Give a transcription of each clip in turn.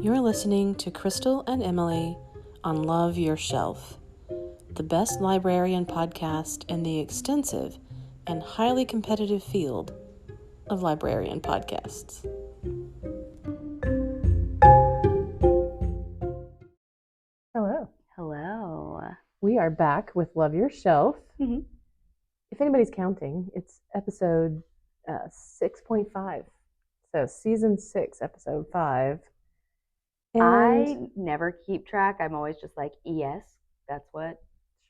You're listening to Crystal and Emily on Love Your Shelf, the best librarian podcast in the extensive and highly competitive field of librarian podcasts. Hello. Hello. We are back with Love Your Shelf. Mm-hmm. If anybody's counting, it's episode 6.5. So season 6, episode 5. And I never keep track. I'm always just like, yes, that's what.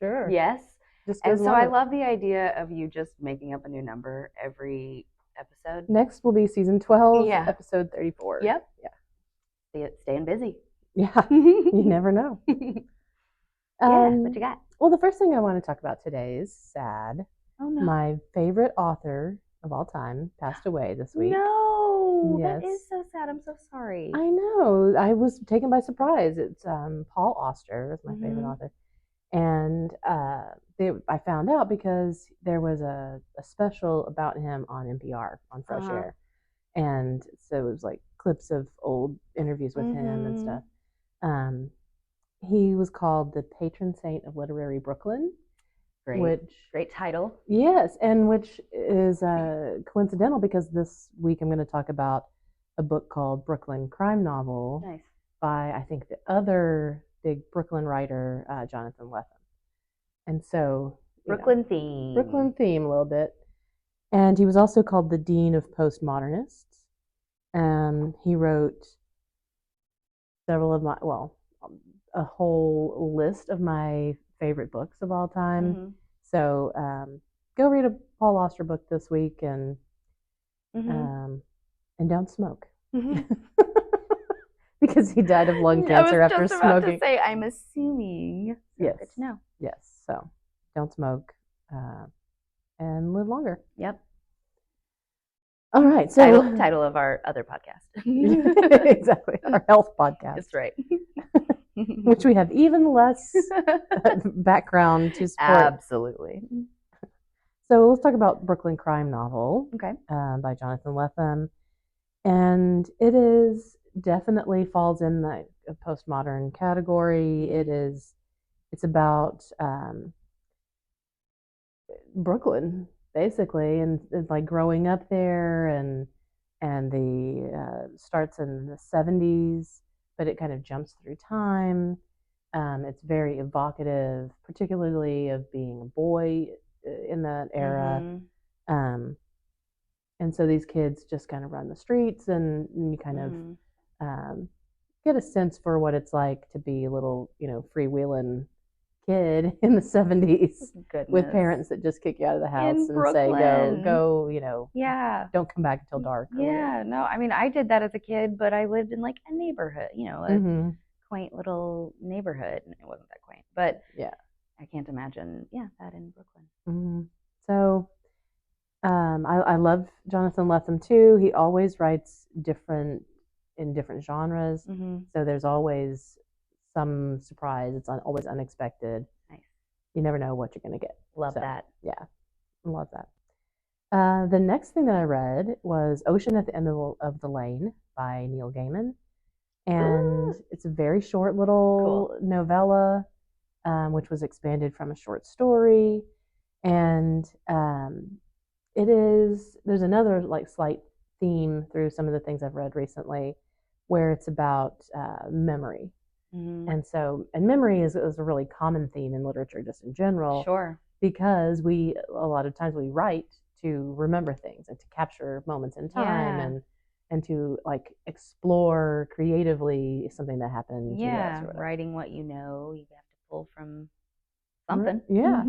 Sure. Yes. Just And goes so along I with- love the idea of you just making up a new number every episode. Next will be season 12, Yeah. episode 34. Yep. Yeah. Staying busy. Yeah. You never know. What you got? Well, the first thing I want to talk about today is sad. Oh, no. My favorite author of all time passed away this week. No. Yes. That is so sad. I'm so sorry. I know. I was taken by surprise. It's Paul Auster is my favorite author. And I found out because there was a special about him on NPR, on Fresh Air. And so it was like clips of old interviews with him and stuff. He was called the patron saint of literary Brooklyn. Great title. Yes, and which is coincidental because this week I'm going to talk about a book called Brooklyn Crime Novel by, I think, the other big Brooklyn writer, Jonathan Lethem. And so... Brooklyn theme a little bit. And he was also called the Dean of Postmodernists. He wrote several of a whole list of my favorite books of all time. So go read a Paul Auster book this week and don't smoke. Because he died of lung cancer after smoking. I was just about to say, I'm assuming. Yes. Good to know. Yes. So don't smoke and live longer. Yep. All right. So title of our other podcast. Exactly. Our health podcast. That's right. Which we have even less background to support. Absolutely. So let's talk about Brooklyn Crime Novel. Okay. By Jonathan Lethem. And it is definitely falls in the postmodern category. It's about Brooklyn, basically, and it's like growing up there, and the starts in the 70s, but it kind of jumps through time. It's very evocative, particularly of being a boy in that era. And so these kids just kind of run the streets, and you kind of get a sense for what it's like to be a little, freewheeling kid in the 70s. With parents that just kick you out of the house and Brooklyn. say, go, don't come back until dark. Yeah, no, I mean, I did that as a kid, but I lived in like a neighborhood, a quaint little neighborhood. And it wasn't that quaint, but yeah, I can't imagine, that in Brooklyn. So I love Jonathan Lethem too. He always writes in different genres. So there's always some surprise. It's always unexpected. Nice. You never know what you're going to get. Love that. Yeah, I love that. The next thing that I read was Ocean at the End of the Lane by Neil Gaiman. And it's a very short little novella, which was expanded from a short story. And there's another like slight theme through some of the things I've read recently where it's about memory. And memory is a really common theme in literature just in general. Sure. Because a lot of times we write to remember things and to capture moments in time and to like explore creatively something that happened. Yeah, writing what you know, you have to pull from something. Yeah.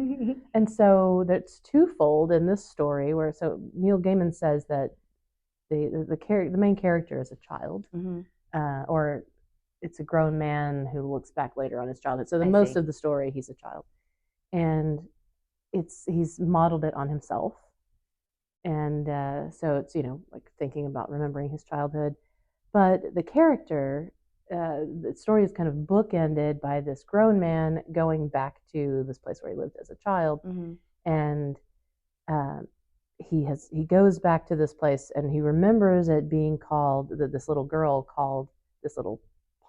And so that's twofold in this story so Neil Gaiman says that the main character is a child, or it's a grown man who looks back later on his childhood. So most of the story, he's a child, and he's modeled it on himself, and so it's like thinking about remembering his childhood, but the character, the story is kind of bookended by this grown man going back to this place where he lived as a child, and he goes back to this place and he remembers it being called this little girl called this little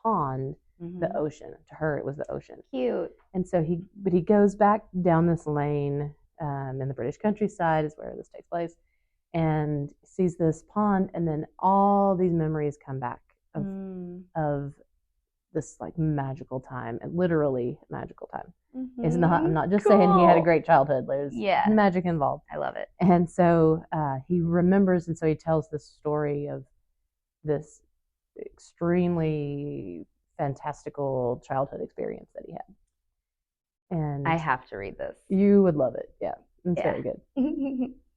pond, the ocean. To her, it was the ocean. Cute. And so he goes back down this lane in the British countryside is where this takes place, and sees this pond, and then all these memories come back of this like magical time, and literally magical time. It's not. I'm not just saying he had a great childhood. There's magic involved. I love it. And so he remembers, and so he tells this story of this extremely fantastical childhood experience that he had. And I have to read this. You would love it. Yeah, it's very good.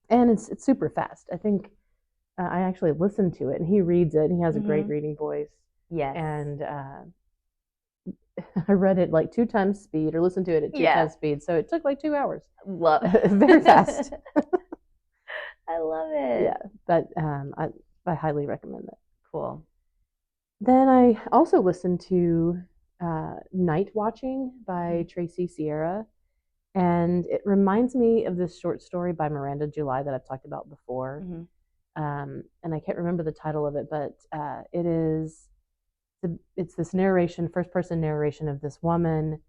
And it's super fast. I think I actually listened to it, and he reads it, and he has a great reading voice. Yes. And I read it like 2 times speed, or listened to it at 2 times speed, so it took like 2 hours. Love it. Very fast. I love it. Yeah, but I highly recommend it. Cool. Then I also listened to Nightwatching by Tracy Sierra, and it reminds me of this short story by Miranda July that I've talked about before. And I can't remember the title of it, but it's this narration, first person narration of this woman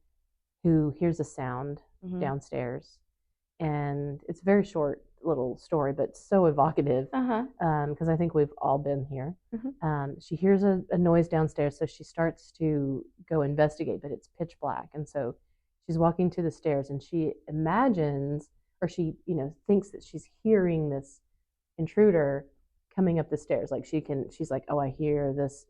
who hears a sound downstairs, and it's a very short little story, but so evocative because I think we've all been here. She hears a noise downstairs, so she starts to go investigate, but it's pitch black, and so she's walking to the stairs, and she imagines, or she thinks that she's hearing this intruder coming up the stairs. Like she's like, oh, I hear this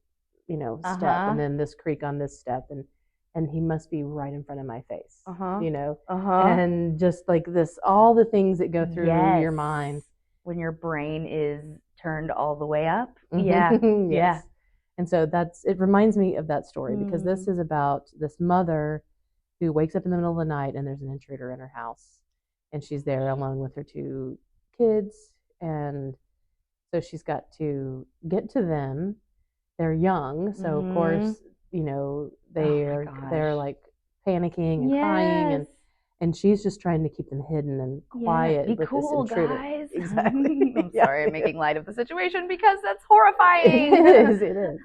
step, and then this creak on this step, and he must be right in front of my face, and just like this, all the things that go through your mind when your brain is turned all the way up. Yes. And so it reminds me of that story, because this is about this mother who wakes up in the middle of the night, and there's an intruder in her house, and she's there alone with her 2 kids, and so she's got to get to them. They're young, so of course, they're like panicking and crying, and she's just trying to keep them hidden and quiet. Be with cool, this intruder. guys. Exactly. I'm sorry, I'm making light of the situation because that's horrifying. It is.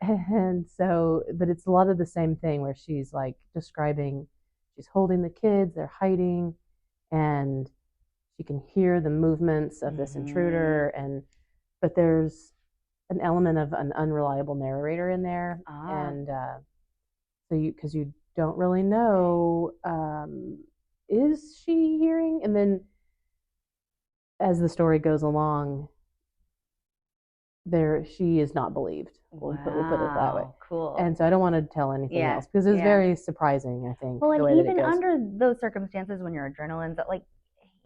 And so, but it's a lot of the same thing where she's like describing, she's holding the kids, they're hiding, and she can hear the movements of this intruder, but there's an element of an unreliable narrator in there, and so because you don't really know, is she hearing? And then as the story goes along, she is not believed. We'll put it that way. Cool. And so I don't want to tell anything else, because it was very surprising, I think. Well, the and way even that it goes. under those circumstances, when your adrenaline's like,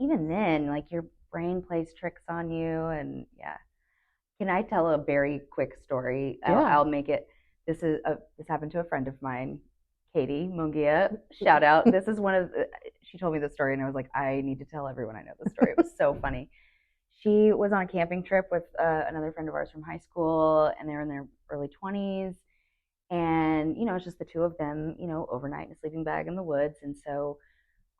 even then, like your brain plays tricks on you, and Can I tell a very quick story? I'll make it. This happened to a friend of mine, Katie Mungia. Shout out. This is she told me this story, and I was like, I need to tell everyone I know this story. It was so funny. She was on a camping trip with another friend of ours from high school, and they're in their early 20s. And, it's just the 2 of them, overnight in a sleeping bag in the woods. And so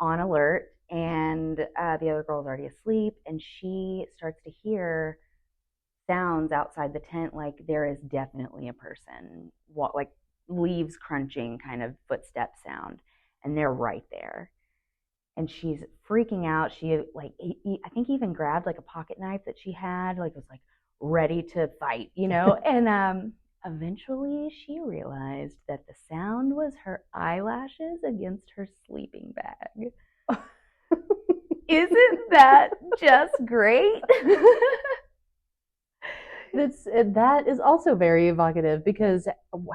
on alert, and the other girl's already asleep, and she starts to hear sounds outside the tent, like there is definitely a person, like leaves crunching kind of footstep sound, and they're right there. And she's freaking out. She I think even grabbed like a pocket knife that she had, like was like ready to fight, and eventually she realized that the sound was her eyelashes against her sleeping bag. Isn't that just great? That is also very evocative, because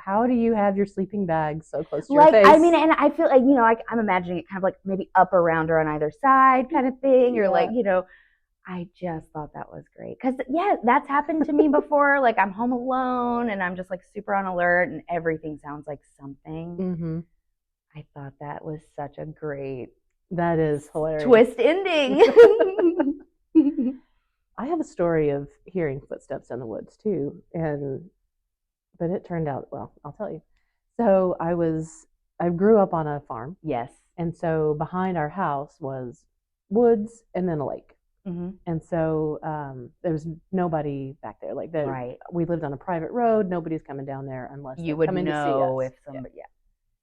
how do you have your sleeping bag so close to your face? I mean, and I feel like, I'm imagining it kind of like maybe up around her on either side kind of thing, or like, I just thought that was great. Because, that's happened to me before. Like, I'm home alone, and I'm just like super on alert, and everything sounds like something. I thought that was such a great, that is hilarious, twist ending. I have a story of hearing footsteps in the woods too, but it turned out, well, I'll tell you. So I grew up on a farm. Yes. And so behind our house was woods and then a lake. And so there was nobody back there. Like Right. we lived on a private road. Nobody's coming down there unless You they're would coming to see know us. if somebody, yeah.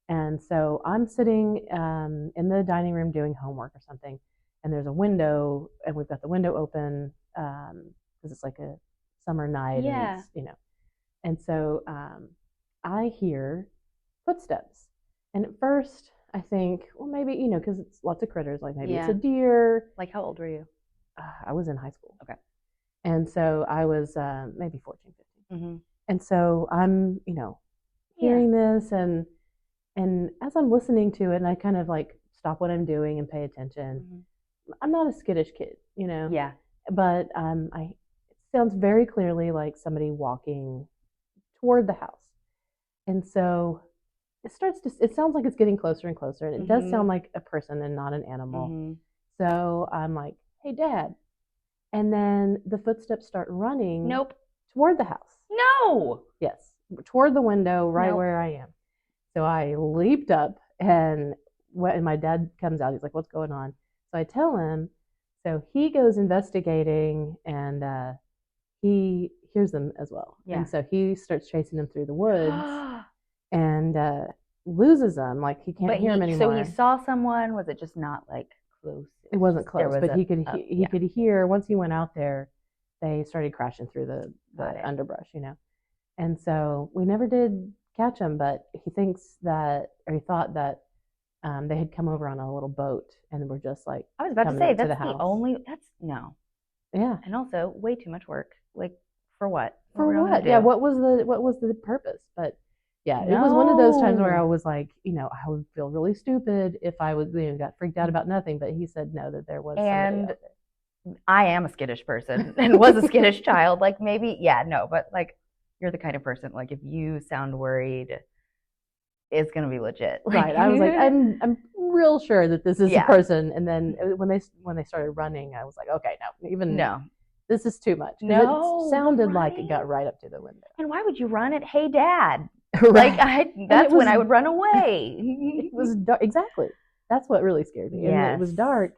And so I'm sitting in the dining room doing homework or something, and there's a window, and we've got the window open because it's like a summer night, Yeah. and it's, and so I hear footsteps, and at first I think, well, maybe because it's lots of critters, like maybe it's a deer. Like, how old were you? I was in high school. Okay. And so I was maybe 14, 15. And so I'm hearing this, and as I'm listening to it, and I kind of like stop what I'm doing and pay attention. I'm not a skittish kid, Yeah. but it sounds very clearly like somebody walking toward the house. And so it sounds like it's getting closer and closer, and it does sound like a person and not an animal. So I'm like, hey, Dad. And then the footsteps start running toward the house. No. Yes, toward the window, right where I am. So I leaped up, and my dad comes out. He's like, what's going on? So I tell him. So he goes investigating, and he hears them as well. Yeah. And so he starts chasing them through the woods and loses them. Like, he can't hear them anymore. So he saw someone. Was it just not like close? It wasn't close, but he could hear. Once he went out there, they started crashing through the underbrush, And so we never did catch him, but he thought that they had come over on a little boat and were just like, I was about to say, that's no. Yeah. And also way too much work. Like, for what? For what? Yeah. What was the purpose? But yeah, it was one of those times where I was like, I would feel really stupid if I was, got freaked out about nothing. But he said no, that there was somebody out there. I am a skittish person and was a skittish child. Like, maybe, but like, you're the kind of person, like, if you sound worried, it's gonna be legit. Right. I was like, I'm real sure that this is a person. And then when they started running, I was like, okay, no. This is too much. No, it sounded like it got right up to the window. And why would you run it? Hey, Dad. Right. Like, that's when I would run away. It was dark. Exactly. That's what really scared me. Yes. And it was dark.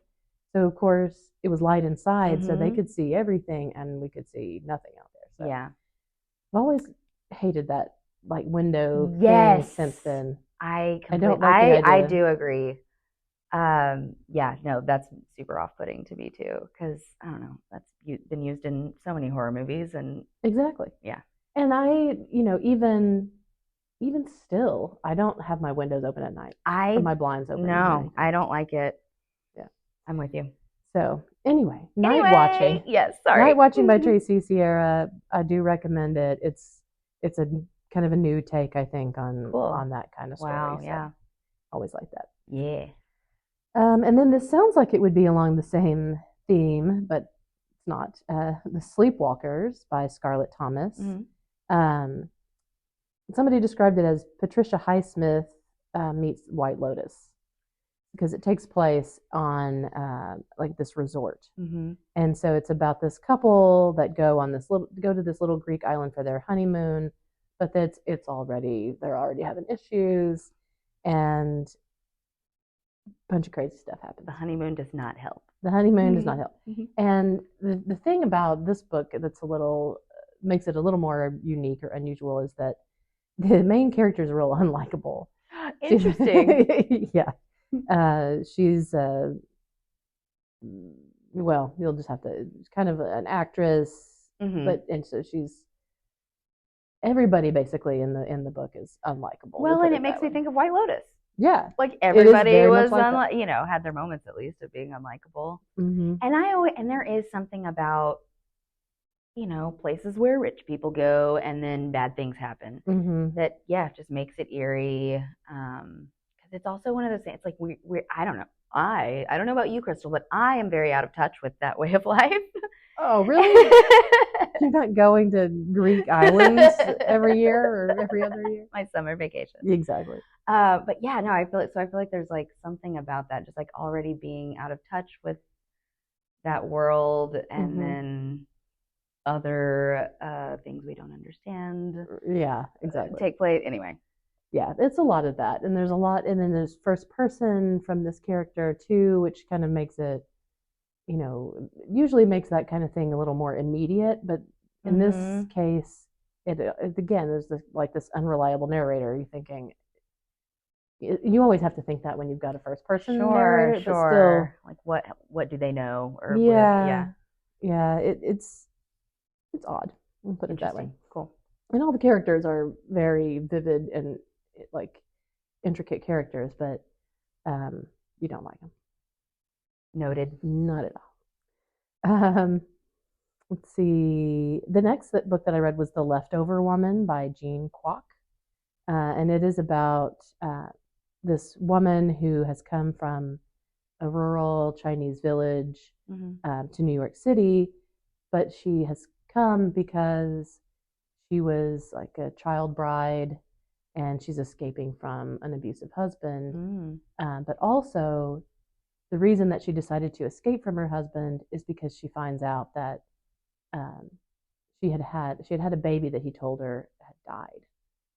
So, of course, it was light inside, so they could see everything, and we could see nothing out there. So yeah. I've always hated that, like, window thing since then. I do agree. That's super off-putting to me too, because I don't know, that's been used in so many horror movies. And exactly. Yeah. And I, even still, I don't have my windows open at night. Or my blinds open. No, I don't like it. Yeah, I'm with you. So anyway, Nightwatching. Yes, sorry. Nightwatching by Tracy Sierra. I do recommend it. It's a kind of a new take, I think, on that kind of story. Wow, so always like that. Yeah. And then this sounds like it would be along the same theme, but it's not. The Sleepwalkers by Scarlett Thomas. Somebody described it as Patricia Highsmith meets White Lotus, because it takes place on like this resort. And so it's about this couple that go to this little Greek island for their honeymoon, but they're already having issues, and a bunch of crazy stuff happens. The honeymoon does not help. And the thing about this book that's makes it a little more unique or unusual is that the main character is real unlikable. Interesting. Yeah. She's you'll just have to, kind of an actress, and so everybody basically in the book is unlikable. Well, and it makes me think of White Lotus. Yeah. Like, everybody was had their moments, at least, of being unlikable. And and there is something about, places where rich people go and then bad things happen that, just makes it eerie. Because it's also one of those things, it's like, I don't know. I don't know about you, Crystal, but I am very out of touch with that way of life. Oh, really? You're not going to Greek islands every year or every other year? My summer vacation. Exactly. But yeah, no, I feel like there's like something about that, just like already being out of touch with that world, and then other things we don't understand. Yeah, exactly. Take place anyway. Yeah, it's a lot of that, and there's a lot, and then there's first person from this character too, which kind of makes it usually makes that kind of thing a little more immediate, but in this case, it again, there's this unreliable narrator. You're thinking, you always have to think that when you've got a first person narrator, but still, like what do they know? Or yeah, it's odd. I'll put it that way. Cool. And all the characters are very vivid and like intricate characters, but you don't like them. Noted. Not at all. Let's see. The next book that I read was The Leftover Woman by Jean Kwok. And it is about this woman who has come from a rural Chinese village to New York City, but she has come because she was like a child bride and she's escaping from an abusive husband. But also, the reason that she decided to escape from her husband is because she finds out that she had had a baby that he told her had died,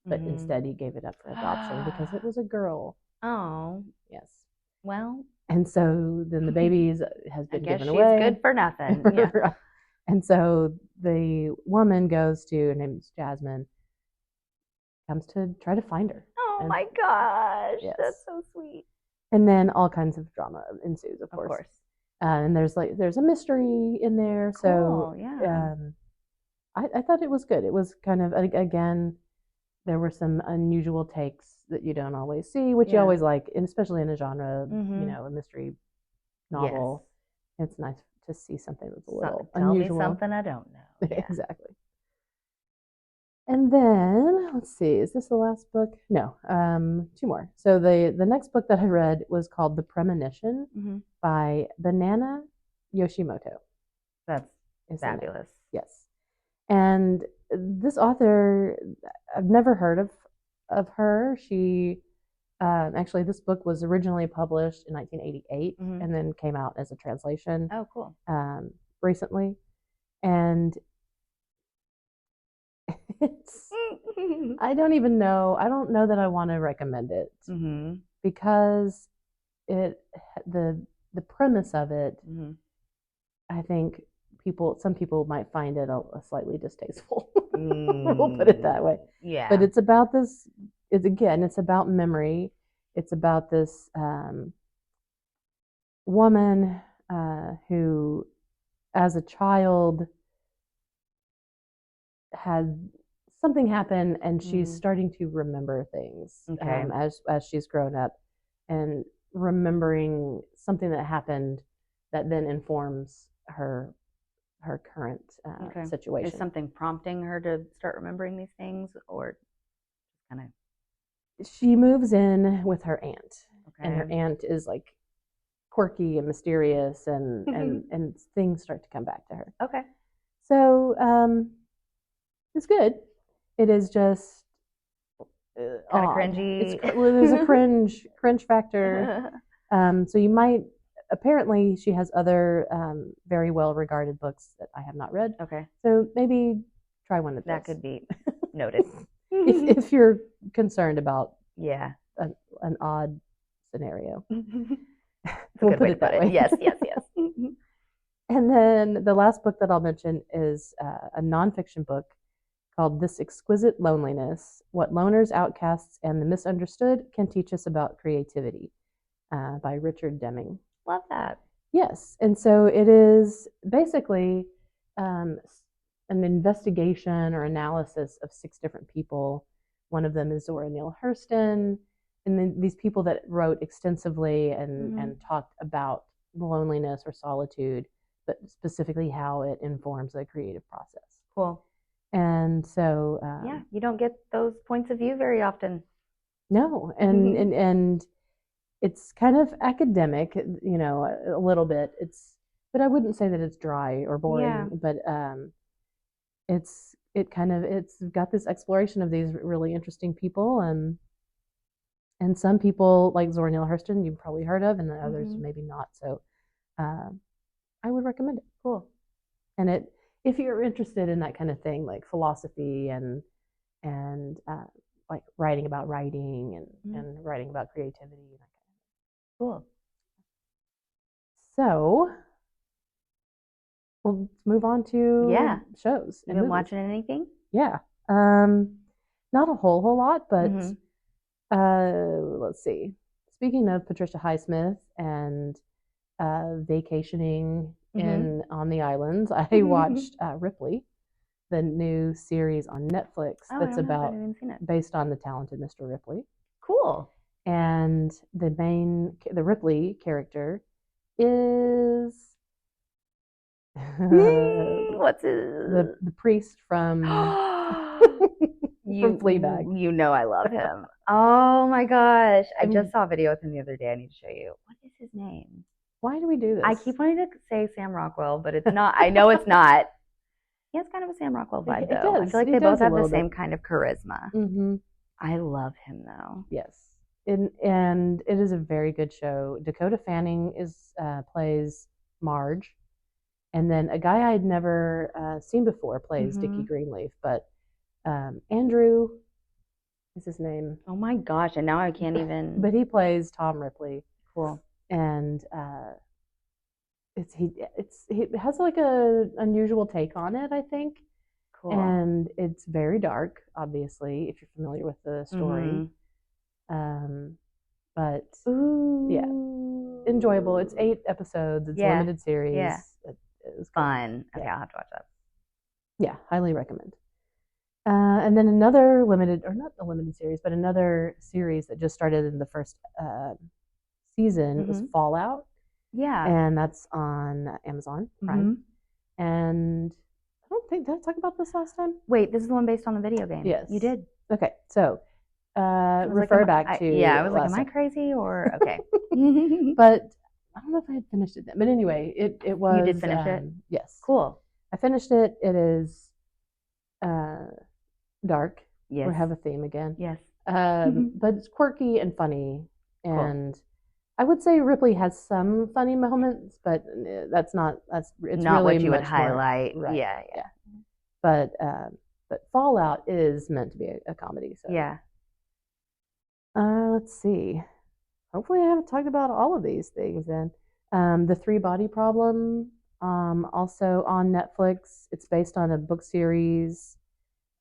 but instead he gave it up for adoption because it was a girl. Oh, yes. Well, and so then the baby has been given away. I guess she's good for nothing. Yeah. And so the woman goes to, her name's Jasmine, comes to try to find her. Oh my gosh, that's so sweet. And then all kinds of drama ensues, of course. And there's a mystery in there. Cool, so I thought it was good. It was kind of, again, there were some unusual takes that you don't always see, which you always like, and especially in a genre, a mystery novel. It's nice to see something that's a little unusual. Tell me something I don't know. Yeah. Exactly. And then, let's see, is this the last book? No, 2 more. So the next book that I read was called The Premonition by Banana Yoshimoto. That's fabulous. Yes. And this author, I've never heard of her. She, actually, this book was originally published in 1988 and then came out as a translation. Oh, cool. Recently. And I don't know that I want to recommend it because the premise of it, I think some people might find it a slightly distasteful. We'll put it that way. Yeah. But it's about this. It's about memory. It's about this woman who, as a child, had something happen, and she's starting to remember things as she's grown up, and remembering something that happened that then informs her current situation. Is something prompting her to start remembering these things, or kind of? She moves in with her aunt, and her aunt is like quirky and mysterious, and and things start to come back to her. Okay. So it's good. It is just kind of cringy. There's a cringe factor. So you might. Apparently, she has other very well regarded books that I have not read. Okay. So maybe try one of those. That could be noted. if you're concerned about an odd scenario. We'll put it that way. Yes. And then the last book that I'll mention is a nonfiction book called This Exquisite Loneliness: What Loners, Outcasts, and the Misunderstood Can Teach Us About Creativity by Richard Deming. Love that. Yes. And so it is basically an investigation or analysis of 6 different people. One of them is Zora Neale Hurston. And then these people that wrote extensively and talked about loneliness or solitude, but specifically how it informs the creative process. Cool. And so you don't get those points of view very often. No, and it's kind of academic, a little bit. But I wouldn't say that it's dry or boring. But it's got this exploration of these really interesting people, and some people like Zora Neale Hurston you've probably heard of, and the others maybe not. So I would recommend it. Cool. And if you're interested in that kind of thing, like philosophy and like writing about writing and writing about creativity. Cool. So Well, let's move on to shows. You been watching anything? Yeah. Not a whole lot, but let's see. Speaking of Patricia Highsmith and vacationing on the islands, I watched Ripley, the new series on Netflix that's based on the talented Mr. Ripley. Cool. And the Ripley character is what's the priest from from Fleabag. You know I love him. Oh my gosh. I just saw a video with him the other day. I need to show you. What is his name? Why do we do this? I keep wanting to say Sam Rockwell, but it's not. I know it's not. He has kind of a Sam Rockwell vibe, though. I feel like they both have the same kind of charisma. Mm-hmm. I love him, though. Yes. And it is a very good show. Dakota Fanning plays Marge. And then a guy I'd never seen before plays Dickie Greenleaf. But Andrew is his name. Oh, my gosh. And now I can't even... But he plays Tom Ripley. Cool. And he has like a unusual take on it, I think. Cool. And it's very dark, obviously, if you're familiar with the story. But yeah, enjoyable. It's 8 episodes. It's a limited series. Yeah. It was fun. Okay, I'll have to watch that. Yeah, highly recommend. And then another not a limited series, but another series that just started in the first season was Fallout. Yeah. And that's on Amazon Prime. And I don't think, did I talk about this last time? Wait, this is the one based on the video game. Yes. You did? Okay, so refer back to I was like, am I crazy or okay? But I don't know if I had finished it then. But anyway, it was. You did finish it? Yes. Cool. I finished it. It is dark. Yes. We have a theme again. Yes. But it's quirky and funny. And I would say Ripley has some funny moments, but it's not not really what you would highlight. Right. Yeah. But Fallout is meant to be a comedy. So yeah. Let's see. Hopefully I haven't talked about all of these things then. The 3-Body Problem, also on Netflix. It's based on a book series,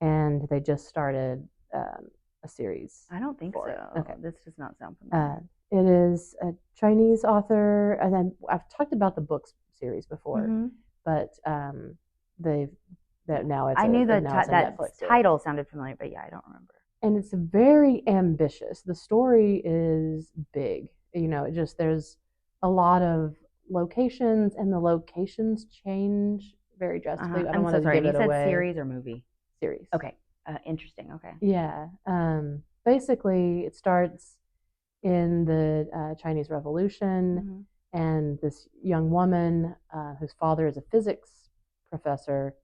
and they just started a series. I don't think so. Okay. This does not sound familiar. It is a Chinese author, and then I've talked about the books series before, but I knew that title sounded familiar, but yeah, I don't remember. And it's very ambitious. The story is big. There's a lot of locations, and the locations change very drastically. I don't want to give it away. You said series or movie? Series. Okay. Interesting. Okay. Yeah. Basically, it starts in the Chinese Revolution, and this young woman whose father is a physics professor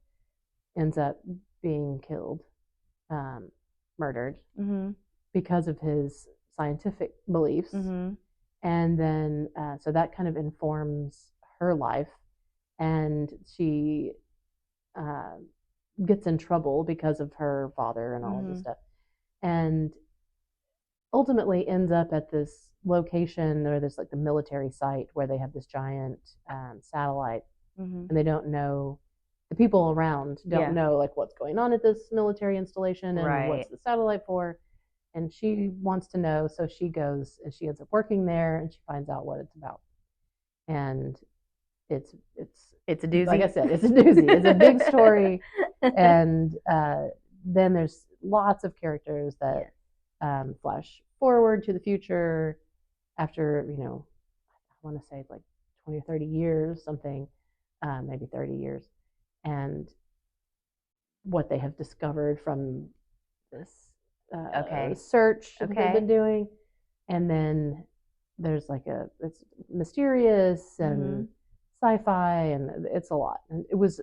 ends up being killed, murdered, because of his scientific beliefs. And then, so that kind of informs her life, and she gets in trouble because of her father and all of this stuff. And ultimately ends up at this location, or this like the military site where they have this giant satellite, and they don't know, the people around don't know like what's going on at this military installation and what's the satellite for. And she wants to know, so she goes and she ends up working there, and she finds out what it's about. And it's a doozy. Like I said, it's a doozy. It's a big story, and then there's lots of characters that flash forward to the future after, I want to say like 20 or 30 years, something, maybe 30 years, and what they have discovered from this search that they've been doing. And then there's like it's mysterious and sci-fi, and it's a lot. And it was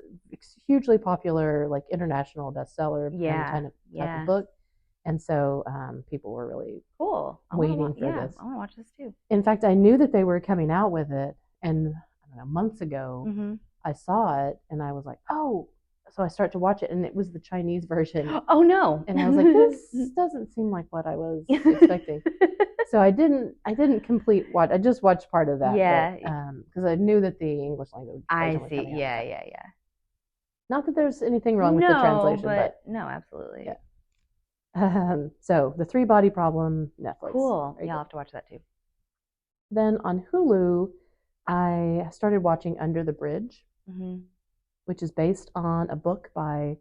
hugely popular, like international bestseller kind of type of book. And so people were really waiting for this. I want to watch this too. In fact, I knew that they were coming out with it, and I don't know, months ago, I saw it, and I was like, oh, so I start to watch it, and it was the Chinese version. Oh no! And I was like, this doesn't seem like what I was expecting. So I didn't complete watch. I just watched part of that. Yeah. Because I knew that the English language. I was see. coming out, Yeah. Not that there's anything wrong with the translation, but no, absolutely. Yeah. So the 3-Body Problem, Netflix. Cool. Yeah, I'll have to watch that too. Then on Hulu, I started watching Under the Bridge, which is based on a book by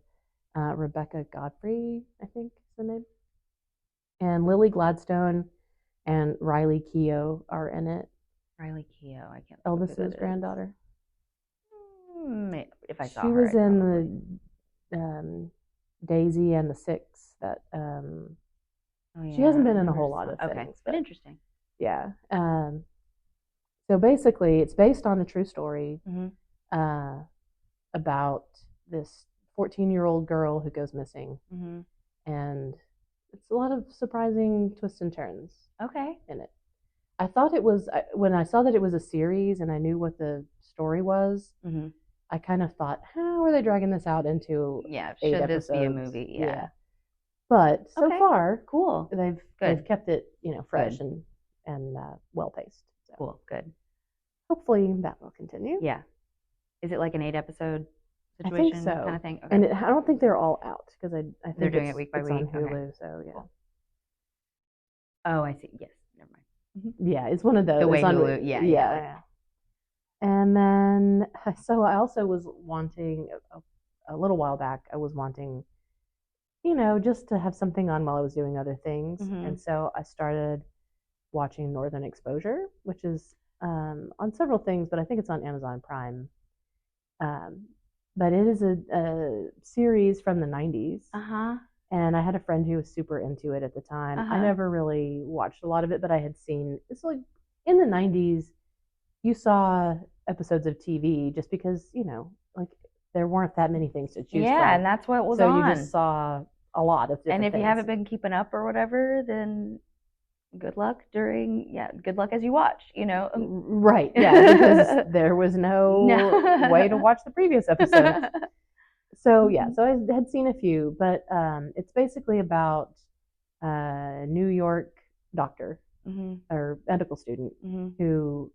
Rebecca Godfrey, I think is the name. And Lily Gladstone and Riley Keough are in it. Riley Keough, I can't. Elvis's granddaughter. If I saw she her, was in the Daisy and the Six. That she hasn't been in a whole lot of things. But interesting. Yeah. So basically, it's based on a true story about this 14-year-old girl who goes missing, and it's a lot of surprising twists and turns. In it. I thought it was when I saw that it was a series and I knew what the story was. I kind of thought, how are they dragging this out into 8 should episodes? This be a movie? Yeah. But so far, cool. They've kept it, fresh and well paced. So. Cool, good. Hopefully that will continue. Yeah. Is it like an 8-episode situation? I think so. Kind of thing? Okay. And I don't think they're all out because I think they're doing it week by it's week. on Hulu, okay. So yeah. Cool. Oh, I see. Yes. Never mind. Yeah, it's one of those. The way Hulu. Yeah. And then, so I also was wanting a little while back. I was wanting, just to have something on while I was doing other things. And so I started watching Northern Exposure, which is on several things, but I think it's on Amazon Prime. But it is a series from the 90s. And I had a friend who was super into it at the time. I never really watched a lot of it, but I had seen, it's like in the 90s, you saw episodes of TV just because, like there weren't that many things to choose from. Yeah, and that's what was so on. So you just saw a lot of different And if things. you haven't been keeping up or whatever, then good luck good luck as you watch, Right, yeah, because there was no way to watch the previous episodes. So yeah, so I had seen a few, but it's basically about a New York doctor or medical student who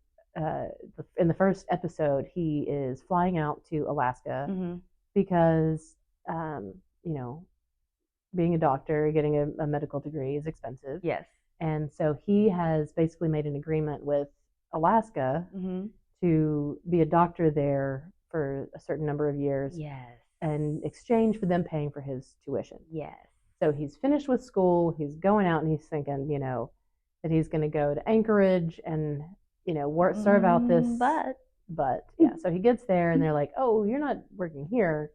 in the first episode he is flying out to Alaska because being a doctor, getting a medical degree is expensive. Yes. And so he has basically made an agreement with Alaska to be a doctor there for a certain number of years. Yes. In exchange for them paying for his tuition. Yes. So he's finished with school, he's going out and he's thinking, that he's going to go to Anchorage and, serve out this. But yeah, so he gets there and they're like, oh, you're not working here.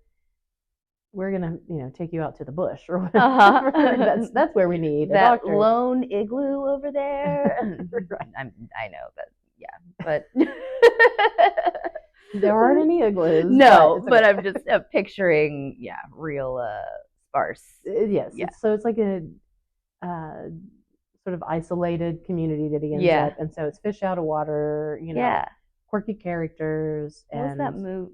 We're going to, take you out to the bush or whatever. That's where we need that a doctor. Lone igloo over there. Right. I know, but yeah, but there aren't any igloos. No, but I'm just picturing, real sparse. Yes. Yeah. So it's like a sort of isolated community that he ends up. And so it's fish out of water, quirky characters. What was that movie?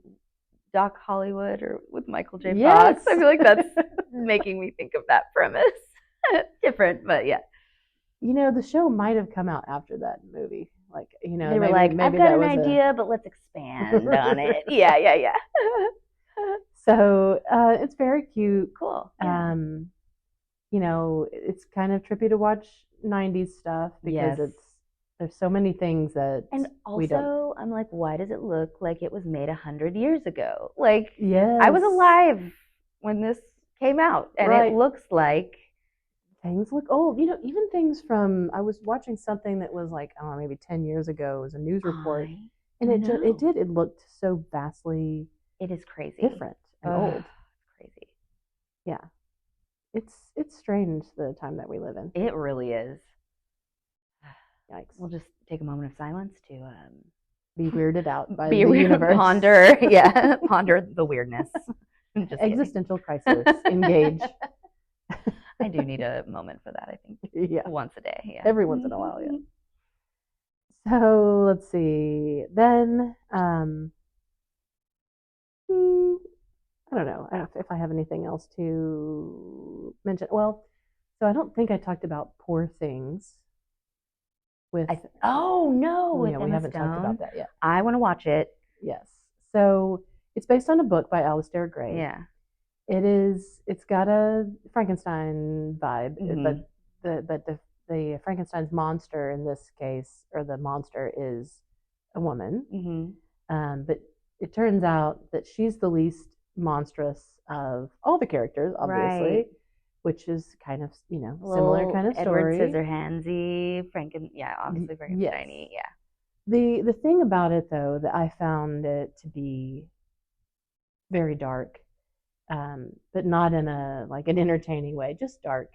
Doc Hollywood or with Michael J. Yes. Fox? I feel like that's making me think of that premise. Different, but yeah. The show might have come out after that movie. Like, they were like, I've got an idea, but let's expand on it. Yeah. So it's very cute. Cool. Yeah. It's kind of trippy to watch 90s stuff because there's so many things that and also we don't. I'm like, why does it look like it was made 100 years ago? Like, yes. I was alive when this came out, and it looks like things look old. Even things from, I was watching something that was like, I don't know, maybe 10 years ago. It was a news report. And it looked so vastly. It is crazy. Different and old. It's crazy. Yeah. It's strange the time that we live in. It really is. Yikes. We'll just take a moment of silence to be weirded out by the universe. Ponder the weirdness. Existential crisis. Engage. I do need a moment for that, I think. Yeah. Once a day. Yeah. Every once in a while, yeah. So let's see. Then I don't know if I have anything else to mention. Well, so I don't think I talked about Poor Things. With oh no, with yeah, Emma we haven't Stone. talked about that yet. I want to watch it. Yes. So it's based on a book by Auster Gray. Yeah. It's got a Frankenstein vibe, Mhm. but the Frankenstein's monster in this case, or the monster, is a woman. Mm-hmm. But it turns out that she's the least monstrous of all the characters, obviously, Right. which is kind of, similar kind of Edward story. Scissorhandsy, obviously Frankenstein-y, yes. The thing about it, though, that I found it to be very dark, but not in an entertaining way, just dark,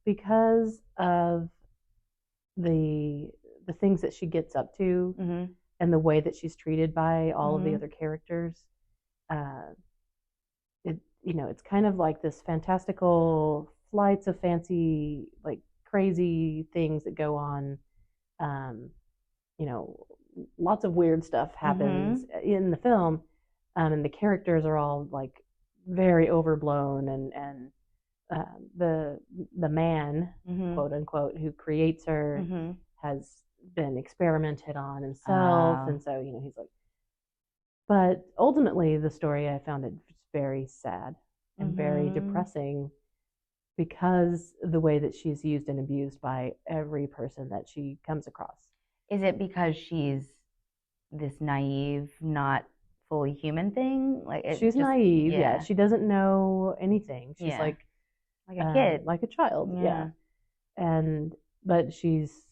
because of the things that she gets up to, and the way that she's treated by all of the other characters. It's kind of like this fantastical flights of fancy, like crazy things that go on. Lots of weird stuff happens in the film, and the characters are all like very overblown, and the man, quote unquote, who creates her has been experimented on himself, and so he's like. But ultimately, the story, I found it very sad and very depressing, because the way that she's used and abused by every person that she comes across. Is it because she's this naive, not fully human thing? She's naive, yeah. She doesn't know anything. She's like a kid, like a child, but she's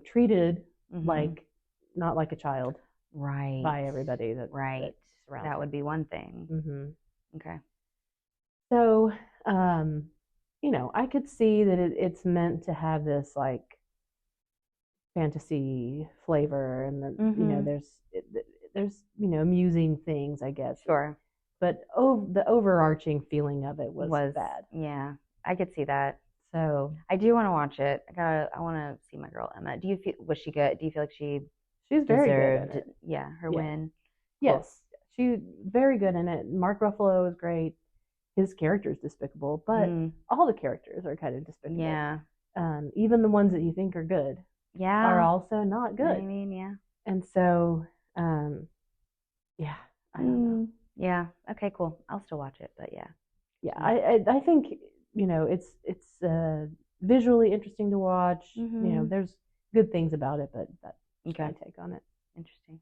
treated like not like a child, right, by everybody that that would be one thing. Okay. So I could see that it's meant to have this like fantasy flavor, and there's amusing things, I guess. Sure. But the overarching feeling of it was bad. Yeah, I could see that. So I do want to watch it. I want to see my girl Emma. Was she good? Do you feel like she's very good in it? Her win? Yes, she's very good in it. Mark Ruffalo is great. His character is despicable, but all the characters are kind of despicable. Yeah. Even the ones that you think are good, are also not good. I mean, yeah. And so, I don't know. Yeah. Okay. Cool. I'll still watch it, but yeah. Yeah, I think it's visually interesting to watch. There's good things about it, but that's my take on it. Interesting.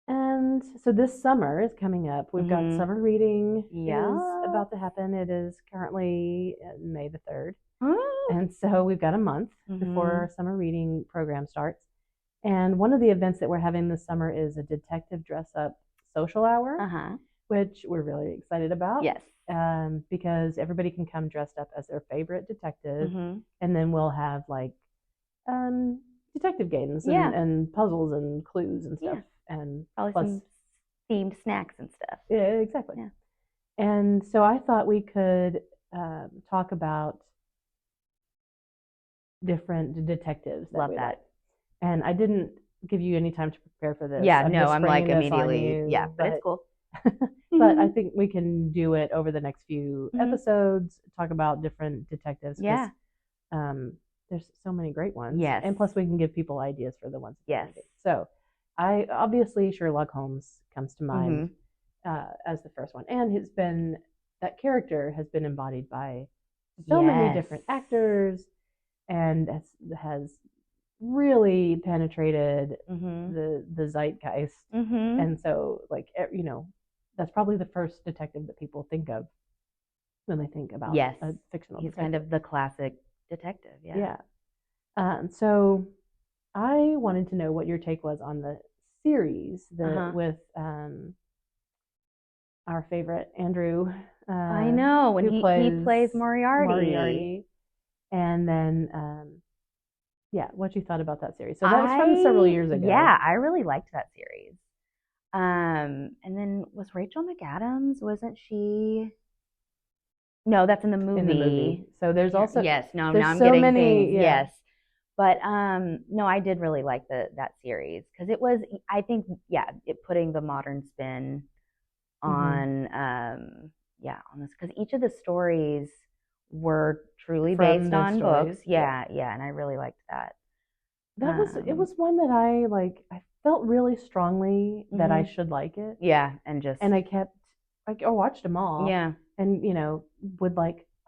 And so this summer is coming up. We've got summer reading is about to happen. It is currently May the 3rd. And so we've got a month before our summer reading program starts. And one of the events that we're having this summer is a detective dress-up social hour, which we're really excited about. Yes. Because everybody can come dressed up as their favorite detective. And then we'll have like detective games and puzzles and clues and stuff. And probably some themed snacks and stuff. Yeah, exactly. Yeah. And so I thought we could talk about different detectives. Love that. Like. And I didn't give you any time to prepare for this. Yeah, I'm like immediately. But it's cool. But I think we can do it over the next few episodes, talk about different detectives. Yeah. There's so many great ones. Yes. And plus we can give people ideas for the ones. Yes. So obviously Sherlock Holmes comes to mind as the first one. And that character has been embodied by so many different actors, and has really penetrated the zeitgeist. And so that's probably the first detective that people think of when they think about a fictional detective. Kind of the classic detective. So I wanted to know what your take was on the series with our favorite Andrew. I know, when he plays Moriarty. And then what you thought about that series. So that was from several years ago. Yeah, I really liked that series. And then was Rachel McAdams, wasn't she? No, that's in the movie. In the movie. So there's also now I'm so getting many, things. Yes. But no, I did really like that series, because it was, I think, it putting the modern spin on on this, because each of the stories were truly From based the on stories, books. Yeah, and I really liked that. It was one that I felt really strongly that I should like it. Yeah, and I kept I watched them all. Yeah. And would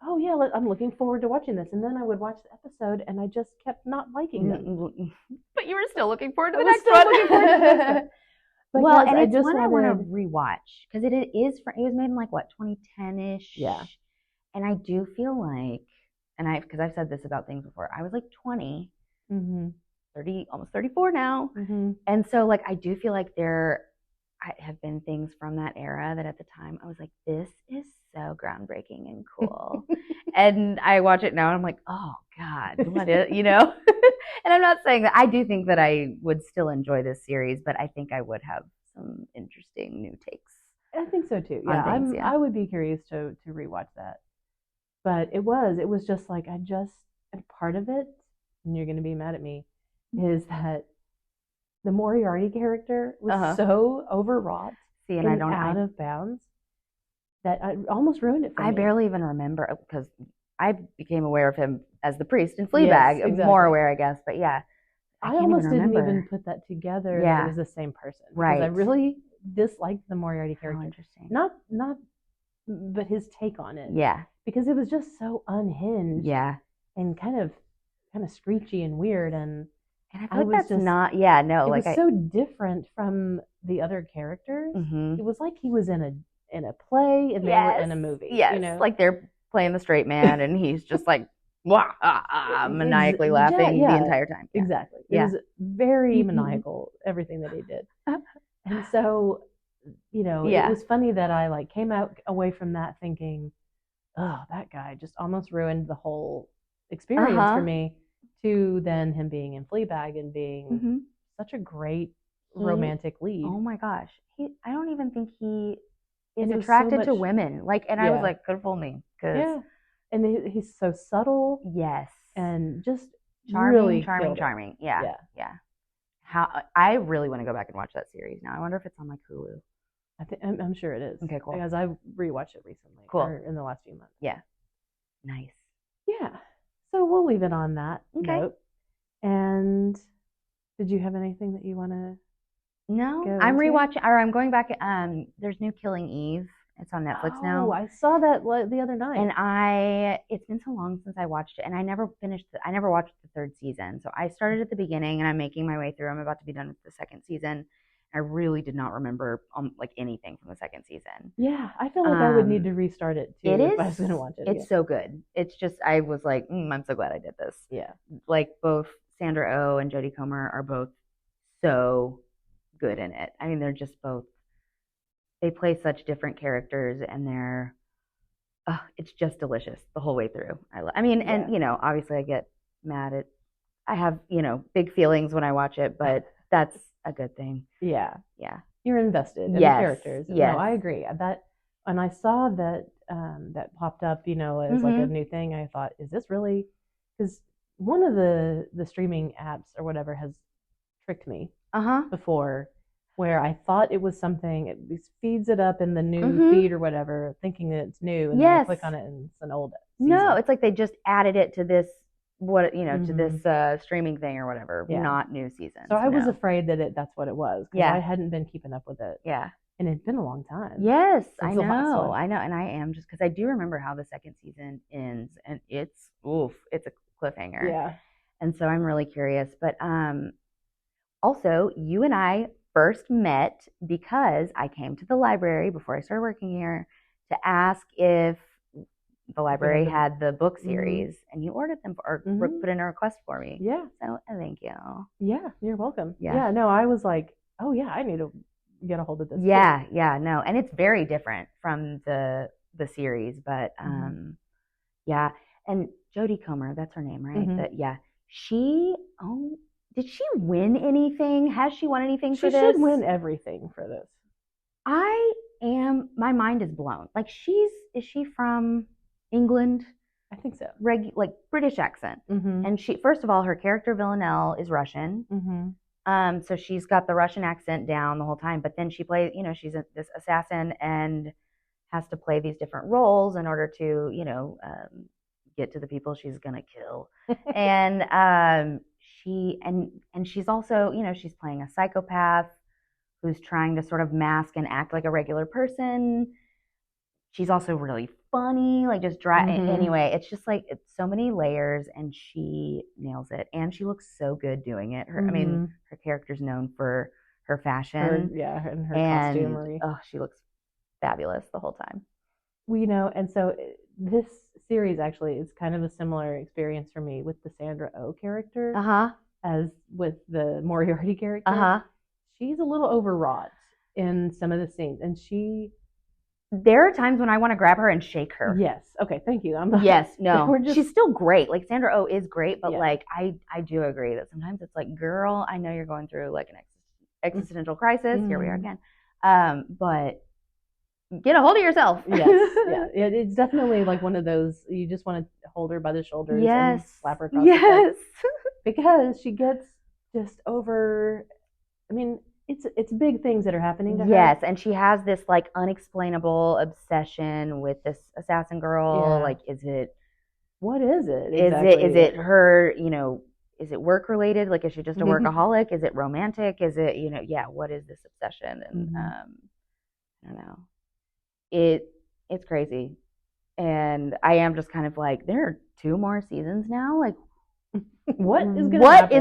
oh yeah, I'm looking forward to watching this, and then I would watch the episode and I just kept not liking them. But you were still looking forward to the I was next still one. looking forward to the next one. Well, and I it's just one I want to wanted rewatch, because it was made in 2010-ish. Yeah. And I do feel like, because I've said this about things before, I was 20, 30, almost 34 now. And so I do feel like there have been things from that era that at the time I was like, this is so groundbreaking and cool. And I watch it now and I'm like, oh God, what is, And I'm not saying that I do think that I would still enjoy this series, but I think I would have some interesting new takes. I think so too. Yeah, I would be curious to rewatch that. But it was just and part of it, and you're going to be mad at me, is that the Moriarty character was so overwrought and out of bounds that I almost ruined it for me. I barely even remember, because I became aware of him as the priest in Fleabag. Yes, exactly. More aware, I guess. But yeah, I almost didn't even put that together. Yeah. That it was the same person. Right. Because I really disliked the Moriarty character. Oh, interesting. But his take on it. Yeah. Because it was just so unhinged. Yeah. And kind of screechy and weird, and I feel like that's not. Yeah, no. It was so different from the other characters. It was like he was in a play and they were in a movie. Yes, like they're playing the straight man and he's just maniacally laughing the entire time. Yeah. Exactly. It was very maniacal, everything that he did. And so, it was funny that I came away from that thinking, oh, that guy just almost ruined the whole experience for me, to then him being in Fleabag and being such a great romantic lead. Oh my gosh. I don't even think he is attracted to women. I was like, could have fooled me. Yeah. And he's so subtle. Yes. And just charming. Yeah. I really want to go back and watch that series now. I wonder if it's on Hulu. I'm sure it is. Okay, cool. Because I rewatched it recently. Cool. Or in the last few months. Yeah. Nice. Yeah. So we'll leave it on that note. And did you have anything that you want to? No, I'm rewatching, or I'm going back. There's new Killing Eve. It's on Netflix now. Oh, I saw that the other night. And it's been so long since I watched it, and I never watched the third season. So I started at the beginning, and I'm making my way through. I'm about to be done with the second season. I really did not remember anything from the second season. Yeah, I feel like I would need to restart it too if I was going to watch it. It's so good. It's just, I was like, I'm so glad I did this. Yeah. Both Sandra Oh and Jodie Comer are both so good in it. I mean, they're just both, they play such different characters, and they're, it's just delicious the whole way through. And obviously I get mad at, I have, big feelings when I watch it, but that's a good thing. Yeah. Yeah. You're invested in the characters. Yes. No, I agree. And I saw that that popped up, as a new thing. I thought, is this really? Because one of the streaming apps or whatever has tricked me before, where I thought it was something. It feeds it up in the new feed or whatever, thinking that it's new, and then I click on it and it's an old season. No, it's like they just added it to this to this streaming thing or whatever, not new seasons. So I was afraid that that's what it was, because I hadn't been keeping up with it. Yeah. And it'd been a long time. Yes, I know. And I am, just because I do remember how the second season ends, and it's a cliffhanger. Yeah. And so I'm really curious. But also, you and I first met because I came to the library before I started working here to ask if the library had the book series, and you ordered them or put in a request for me. Yeah. So thank you. Yeah, you're welcome. Yeah. No, I was like, oh yeah, I need to get a hold of this. Yeah, no, and it's very different from the series, but yeah. And Jodie Comer, that's her name, right? Did she win anything? Has she won anything for this? She should win everything for this. My mind is blown. Is she from England? I think so. British accent. And she, first of all, her character Villanelle is Russian. So she's got the Russian accent down the whole time. But then she plays, she's this assassin and has to play these different roles in order to, you know, get to the people she's gonna kill. And she's also, you know, she's playing a psychopath who's trying to sort of mask and act like a regular person. She's also really funny, like just dry. Anyway, it's just like it's so many layers, and she nails it. And she looks so good doing it. I mean, her character's known for her fashion, and her costumery. Oh, she looks fabulous the whole time. Well, you know, and so this series actually is kind of a similar experience for me with the Sandra Oh character, as with the Moriarty character. She's a little overwrought in some of the scenes, and there are times when I want to grab her and shake her. Yes. Okay. Thank you. She's still great. Like Sandra Oh is great, but like I do agree that sometimes it's like, girl, I know you're going through like an existential crisis. Here we are again. But get a hold of yourself. Yes. Yeah. It's definitely like one of those, you just want to hold her by the shoulders and slap her across the face. Because she gets just over, I mean, it's big things that are happening to her. Yes, and she has this like unexplainable obsession with this assassin girl. Like, what is it? Exactly? Is it her, you know, is it work related? Like, is she just a workaholic? Is it romantic? Is it, you know, what is this obsession? And I don't know. It's crazy. And I am just kind of like, there are 2 more seasons now. Like, what is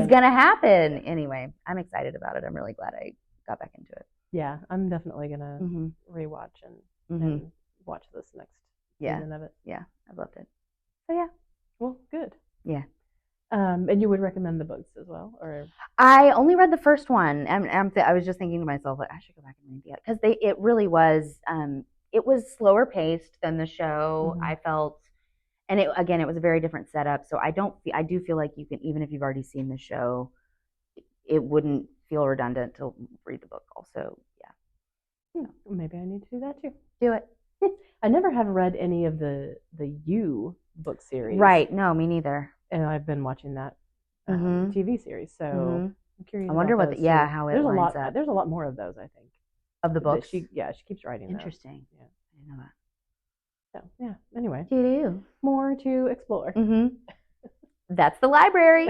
gonna happen? Anyway, I'm excited about it. I'm really glad I got back into it. Yeah, I'm definitely gonna rewatch and watch this next season of it. Yeah, I loved it. So yeah. Well, good. Yeah. And you would recommend the books as well, or? I only read the first one, and I was just thinking to myself, like, I should go back and read it, because it really was. It was slower paced than the show. I felt. And it was a very different setup. So I do feel like you can, even if you've already seen the show, it wouldn't feel redundant to read the book also. Yeah. So maybe I need to do that too. Do it. I never have read any of the You book series. Right. No, me neither. And I've been watching that TV series. So I'm curious. I wonder how it lines up. There's a lot more of those, I think. Of the books? She keeps writing those. Interesting. Yeah. I didn't know that. So, yeah, anyway. More to explore. That's the library.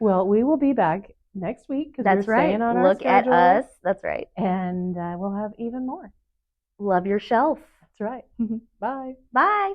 Well, we will be back next week. That's right. Look at us. That's right. And we'll have even more. Love your shelf. That's right. Bye. Bye.